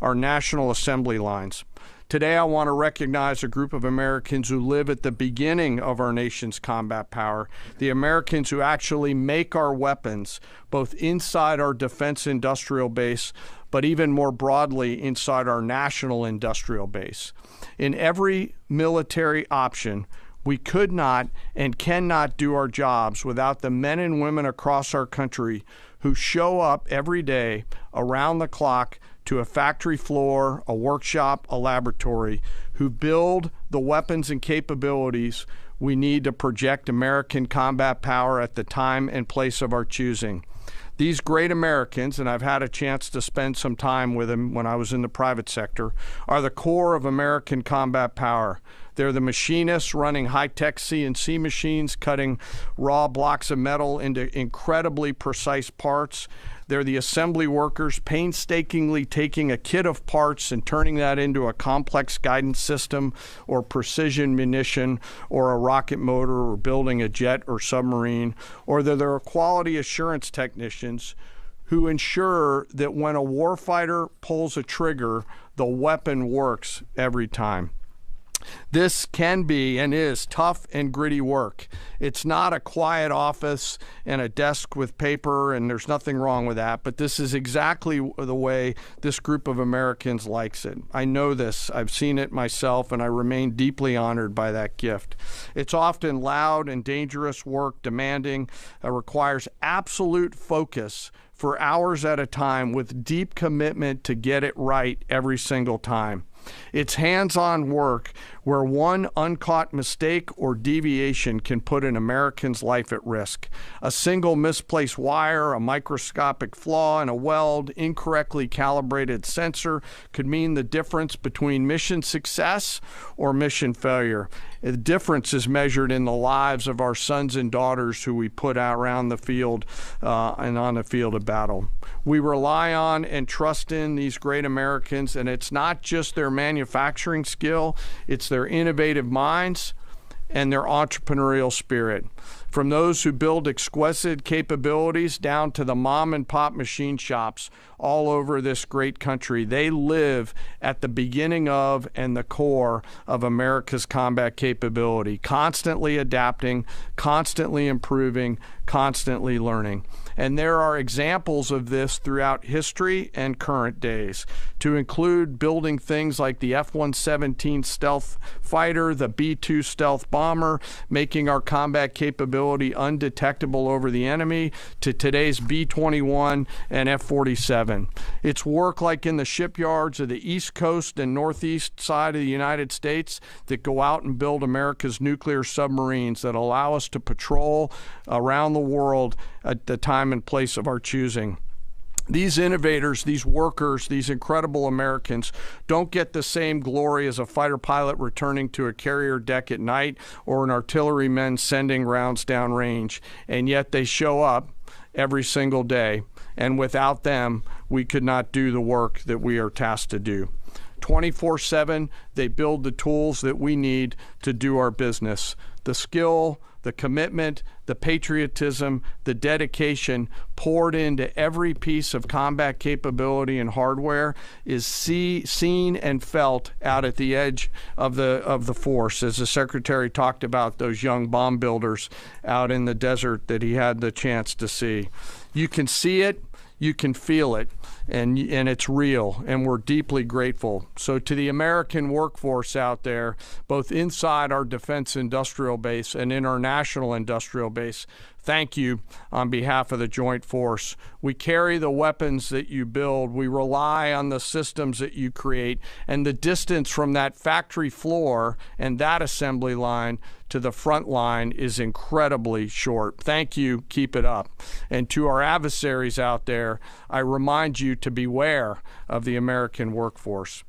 our National Assembly lines. Today, I want to recognize a group of Americans who live at the beginning of our nation's combat power, the Americans who actually make our weapons, both inside our defense industrial base, but even more broadly inside our national industrial base. In every military option, we could not and cannot do our jobs without the men and women across our country who show up every day around the clock to a factory floor, a workshop, a laboratory, who build the weapons and capabilities we need to project American combat power at the time and place of our choosing. These great Americans, and I've had a chance to spend some time with them when I was in the private sector, are the core of American combat power. They're the machinists running high-tech CNC machines, cutting raw blocks of metal into incredibly precise parts. They're the assembly workers painstakingly taking a kit of parts and turning that into a complex guidance system or precision munition or a rocket motor or building a jet or submarine. Or they're quality assurance technicians who ensure that when a warfighter pulls a trigger, the weapon works every time. This can be and is tough and gritty work. It's not a quiet office and a desk with paper, and there's nothing wrong with that, but this is exactly the way this group of Americans likes it. I know this. I've seen it myself, and I remain deeply honored by that gift. It's often loud and dangerous work, demanding, requires absolute focus for hours at a time with deep commitment to get it right every single time. It's hands-on work where one uncaught mistake or deviation can put an American's life at risk. A single misplaced wire, a microscopic flaw in a weld, incorrectly calibrated sensor could mean the difference between mission success or mission failure. The difference is measured in the lives of our sons and daughters who we put out around the field and on the field of battle. We rely on and trust in these great Americans, and it's not just their manufacturing skill, it's their innovative minds and their entrepreneurial spirit. From those who build exquisite capabilities down to the mom and pop machine shops all over this great country, they live at the beginning of and the core of America's combat capability, constantly adapting, constantly improving, constantly learning. And there are examples of this throughout history and current days, to include building things like the F-117 stealth fighter, the B-2 stealth bomber, making our combat capability undetectable over the enemy, to today's B-21 and F-47. It's work like in the shipyards of the East Coast and Northeast side of the United States that go out and build America's nuclear submarines that allow us to patrol around the world at the time and place of our choosing. These innovators, these workers, these incredible Americans don't get the same glory as a fighter pilot returning to a carrier deck at night or an artilleryman sending rounds downrange, and yet they show up every single day, and without them, we could not do the work that we are tasked to do. 24/7, they build the tools that we need to do our business. The skill, the commitment, the patriotism, the dedication poured into every piece of combat capability and hardware is seen and felt out at the edge of the force, as the Secretary talked about those young bomb builders out in the desert that he had the chance to see. You can see it, you can feel it, and it's real, and we're deeply grateful. So to the American workforce out there, both inside our defense industrial base and in our national industrial base, thank you on behalf of the Joint Force. We carry the weapons that you build. We rely on the systems that you create, and the distance from that factory floor and that assembly line to the front line is incredibly short. Thank you. Keep it up. And to our adversaries out there, I remind you to beware of the American workforce.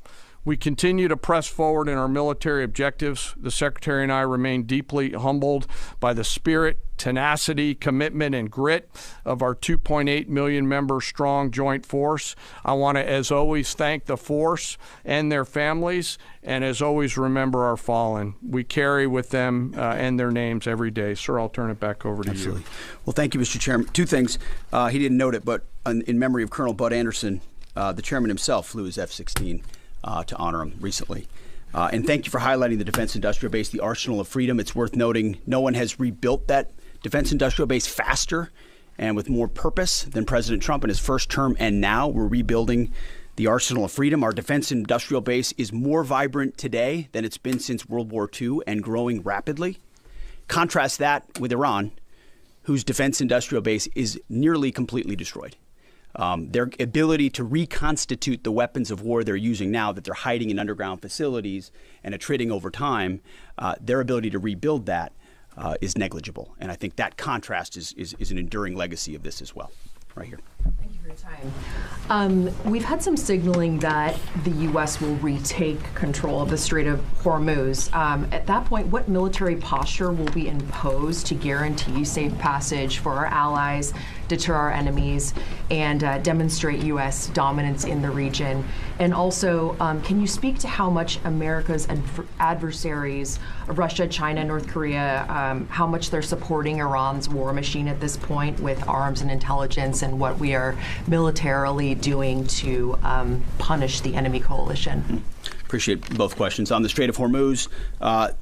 We continue to press forward in our military objectives. The Secretary and I remain deeply humbled by the spirit, tenacity, commitment, and grit of our 2.8 million member strong Joint Force. I want to, as always, thank the force and their families, and as always, remember our fallen. We carry with them and their names every day. Sir, I'll turn it back over to Absolutely. you. Well, thank you, Mr. Chairman. Two things. He didn't note it, but in memory of Colonel Bud Anderson, the chairman himself flew his F-16 to honor him recently. And thank you for highlighting the defense industrial base, the arsenal of freedom. It's worth noting no one has rebuilt that defense industrial base faster and with more purpose than President Trump in his first term. And now we're rebuilding the arsenal of freedom. Our defense industrial base is more vibrant today than it's been since World War II and growing rapidly. Contrast that with Iran, whose defense industrial base is nearly completely destroyed. Their ability to reconstitute the weapons of war they're using now that they're hiding in underground facilities and attriting over time, their ability to rebuild that is negligible. And I think that contrast is an enduring legacy of this as well, right here. Thank you for your time. We've had some signaling that the U.S. will retake control of the Strait of Hormuz. At that point, what military posture will be imposed to guarantee safe passage for our allies, deter our enemies, and demonstrate U.S. dominance in the region? And also, can you speak to how much America's adversaries, Russia, China, North Korea, how much they're supporting Iran's war machine at this point with arms and intelligence, and what we are militarily doing to punish the enemy coalition? Appreciate both questions. On the Strait of Hormuz,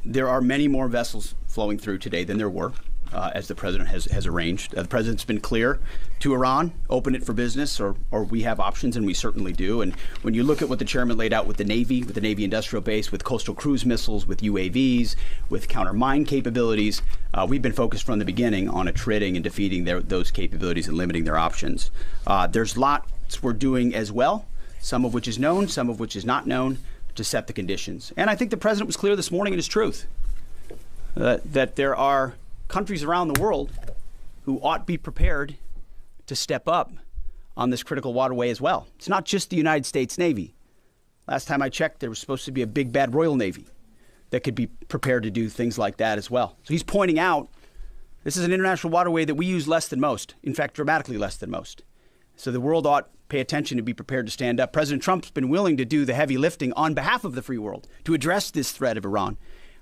there are many more vessels flowing through today than there were, as the president has arranged. The president's been clear to Iran, open it for business, or we have options, and we certainly do. And when you look at what the chairman laid out with the Navy industrial base, with coastal cruise missiles, with UAVs, with counter mine capabilities, we've been focused from the beginning on attriting and defeating those capabilities and limiting their options. There's lots we're doing as well, some of which is known, some of which is not known, to set the conditions. And I think the president was clear this morning in his truth that there are countries around the world who ought to be prepared to step up on this critical waterway as well. It's not just the United States Navy. Last time I checked, there was supposed to be a big bad Royal Navy that could be prepared to do things like that as well. So he's pointing out this is an international waterway that we use less than most, in fact, dramatically less than most. So the world ought to pay attention and be prepared to stand up. President Trump's been willing to do the heavy lifting on behalf of the free world to address this threat of Iran.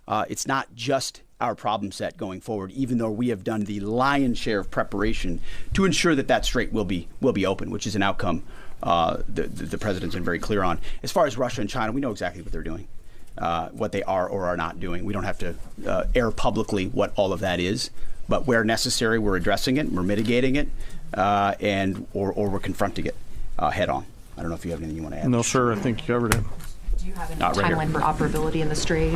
It's not just our problem set going forward, even though we have done the lion's share of preparation to ensure that strait will be open, which is an outcome the president's been very clear on. As far as Russia and China, we know exactly what they're doing, what they are or are not doing. We don't have to air publicly what all of that is, but where necessary, we're addressing it, we're mitigating it, or we're confronting it head on. I don't know if you have anything you want to add. No, sir. I think you covered it. Do you have any timeline for operability in the Strait?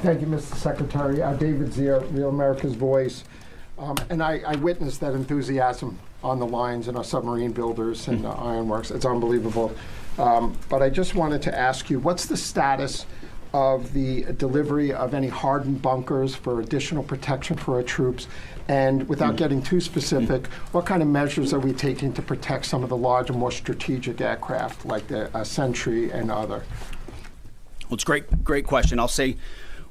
Thank you, Mr. Secretary. David Zier, Real America's Voice. And I witnessed that enthusiasm on the lines and our submarine builders and ironworks. It's unbelievable. But I just wanted to ask you, what's the status of the delivery of any hardened bunkers for additional protection for our troops? And without getting too specific, what kind of measures are we taking to protect some of the larger, more strategic aircraft like the Sentry and other? Well, it's great question. I'll say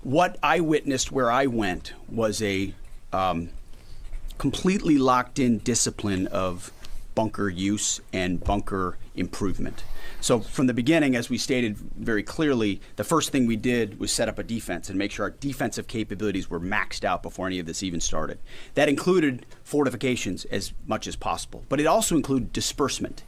what I witnessed where I went was a completely locked-in discipline of bunker use and bunker improvement. So from the beginning, as we stated very clearly, the first thing we did was set up a defense and make sure our defensive capabilities were maxed out before any of this even started. That included fortifications as much as possible, but it also included disbursement.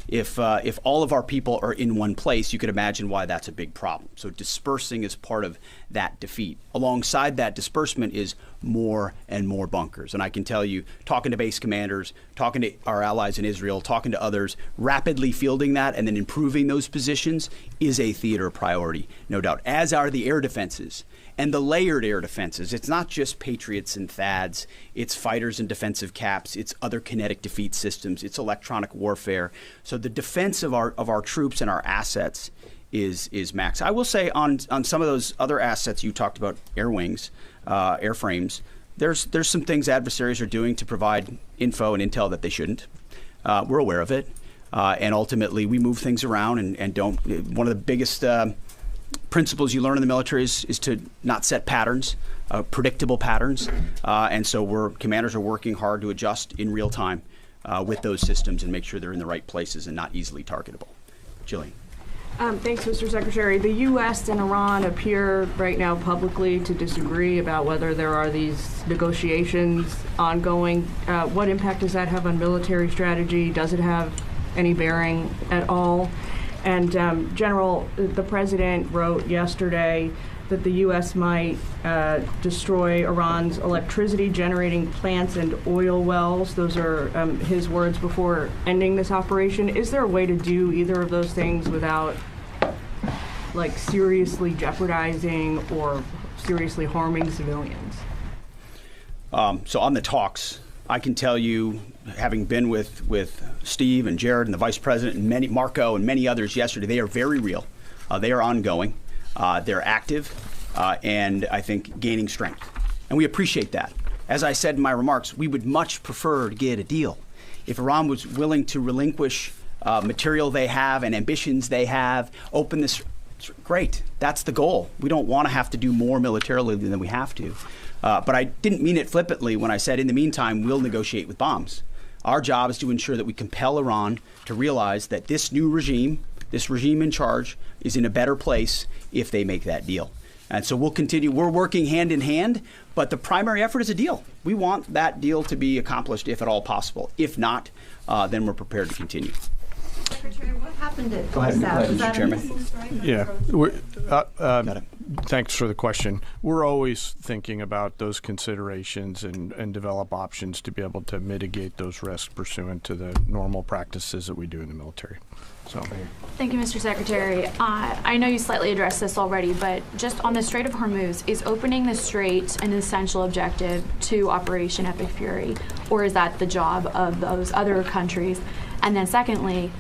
If all of our people are in one place, you could imagine why that's a big problem. So dispersing is part of that defeat. Alongside that disbursement is more and more bunkers. And I can tell you, talking to base commanders, talking to our allies in Israel, talking to others, rapidly fielding that and then improving those positions is a theater priority, no doubt, as are the air defenses. And the layered air defenses, it's not just Patriots and THAADs, it's fighters and defensive caps, it's other kinetic defeat systems, it's electronic warfare. So the defense of our troops and our assets is max. I will say on some of those other assets you talked about, air wings, airframes, there's some things adversaries are doing to provide info and intel that they shouldn't. We're aware of it. And ultimately we move things around and don't. One of the biggest principles you learn in the military is to not set patterns, predictable patterns, and so commanders are working hard to adjust in real time with those systems and make sure they're in the right places and not easily targetable. Jillian. Thanks, Mr. Secretary. The U.S. and Iran appear right now publicly to disagree about whether there are these negotiations ongoing. What impact does that have on military strategy? Does it have any bearing at all? And General, the president wrote yesterday that the U.S. might destroy Iran's electricity generating plants and oil wells. Those are his words before ending this operation. Is there a way to do either of those things without like seriously jeopardizing or seriously harming civilians? So on the talks, I can tell you, having been with Steve and Jared and the vice president and Marco and many others yesterday, they are very real. They are ongoing. They're active and I think gaining strength. And we appreciate that. As I said in my remarks, we would much prefer to get a deal. If Iran was willing to relinquish material they have and ambitions they have, open this, great. That's the goal. We don't want to have to do more militarily than we have to. But I didn't mean it flippantly when I said, in the meantime, we'll negotiate with bombs. Our job is to ensure that we compel Iran to realize that this new regime, this regime in charge, is in a better place if they make that deal. And so we'll continue. We're working hand in hand, but the primary effort is a deal. We want that deal to be accomplished if at all possible. If not, then we're prepared to continue. Secretary, what happened at Go ahead, Mr. Chairman. Yeah. Thanks for the question. We're always thinking about those considerations and develop options to be able to mitigate those risks pursuant to the normal practices that we do in the military. So, Thank you, Mr. Secretary. I know you slightly addressed this already, but just on the Strait of Hormuz, is opening the Strait an essential objective to Operation Epic Fury, or is that the job of those other countries? And then secondly,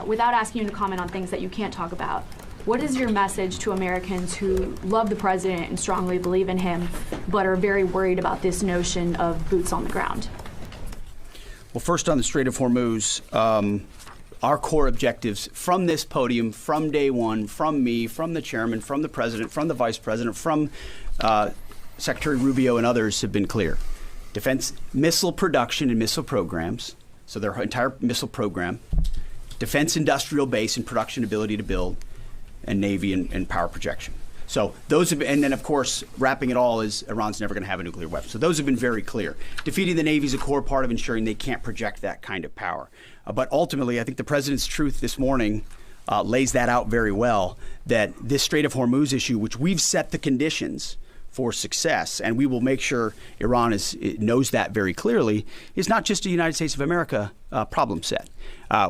without asking you to comment on things that you can't talk about, what is your message to Americans who love the president and strongly believe in him, but are very worried about this notion of boots on the ground? Well, first on the Strait of Hormuz, our core objectives from this podium, from day one, from me, from the chairman, from the president, from the vice president, from Secretary Rubio and others have been clear. Defense missile production and missile programs, so their entire missile program, defense industrial base and production ability to build, and Navy and power projection. So those have, and then of course, wrapping it all is Iran's never going to have a nuclear weapon. So those have been very clear. Defeating the Navy is a core part of ensuring they can't project that kind of power. But ultimately, I think the president's truth this morning lays that out very well, that this Strait of Hormuz issue, which we've set the conditions for success, and we will make sure Iran knows that very clearly, is not just a United States of America problem set.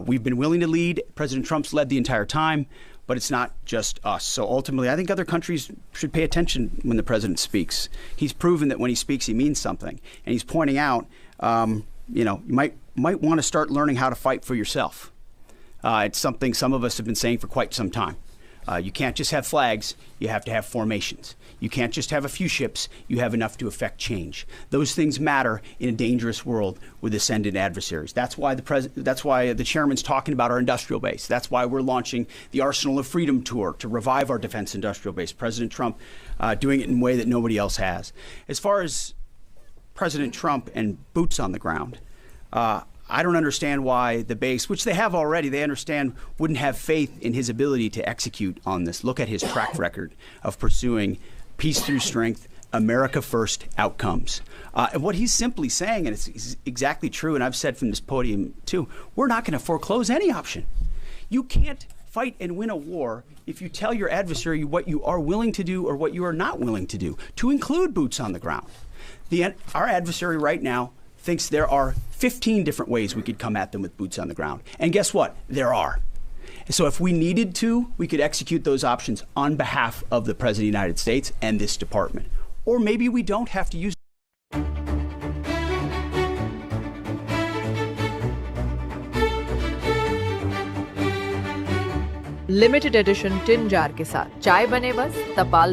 We've been willing to lead. President Trump's led the entire time. But it's not just us. So ultimately, I think other countries should pay attention when the president speaks. He's proven that when he speaks, he means something. And he's pointing out, you might want to start learning how to fight for yourself. It's something some of us have been saying for quite some time. You can't just have flags, you have to have formations. You can't just have a few ships, you have enough to affect change. Those things matter in a dangerous world with ascendant adversaries. That's why the chairman's talking about our industrial base. That's why we're launching the Arsenal of Freedom tour to revive our defense industrial base. President Trump doing it in a way that nobody else has. As far as President Trump and boots on the ground, I don't understand why the base, which they have already, they understand, wouldn't have faith in his ability to execute on this. Look at his track record of pursuing peace through strength, America first outcomes. And what he's simply saying, and it's exactly true, and I've said from this podium too, we're not going to foreclose any option. You can't fight and win a war if you tell your adversary what you are willing to do or what you are not willing to do, to include boots on the ground. Our adversary right now thinks there are 15 different ways we could come at them with boots on the ground. And guess what? There are. So if we needed to, we could execute those options on behalf of the President of the United States and this department. Or maybe we don't have to use limited edition tin jar के साथ चाय बने बस, तपाल